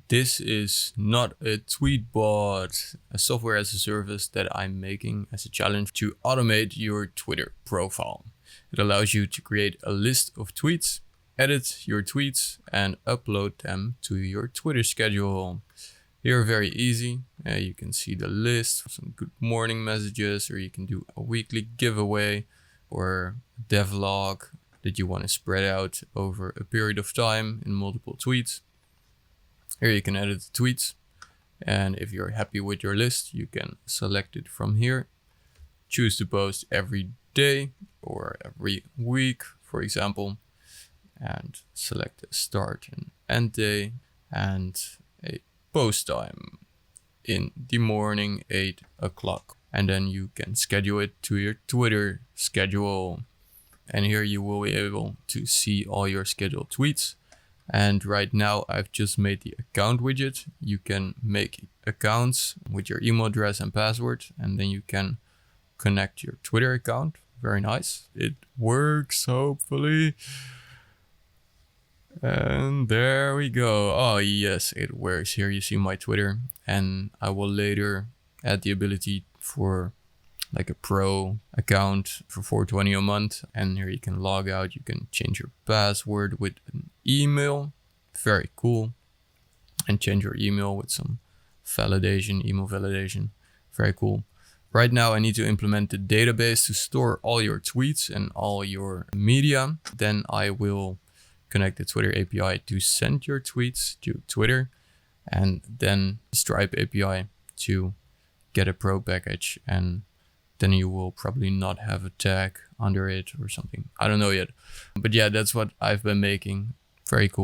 This is not a tweet bot, a software as a service that I'm making as a challenge to automate your Twitter profile. It allows you to create a list of tweets, edit your tweets, and upload them to your Twitter schedule. Here, very easy. You can see the list, some good morning messages, or you can do a weekly giveaway or devlog that you want to spread out over a period of time in multiple tweets. Here you can edit the tweets, and if you're happy with your list, you can select it from here. Choose to post every day or every week, for example, and select a start and end day and a post time in the morning, 8 o'clock. And then you can schedule it to your Twitter schedule. And here you will be able to see all your scheduled tweets. And right now I've just made the account widget. You can make accounts with your email address and password, and then you can connect your Twitter account. Very nice. It works, hopefully. And there we go. Oh yes, it works. Here you see my Twitter, and I will later add the ability for like a pro account for $4.20 a month. And here you can log out. You can change your password with an email. Very cool. And change your email with some validation, email validation. Very cool. Right now I need to implement the database to store all your tweets and all your media. Then I will connect the Twitter API to send your tweets to Twitter, and then Stripe API to get a pro package, and then you will probably not have a tag under it or something. I don't know yet. But yeah, that's what I've been making. Very cool.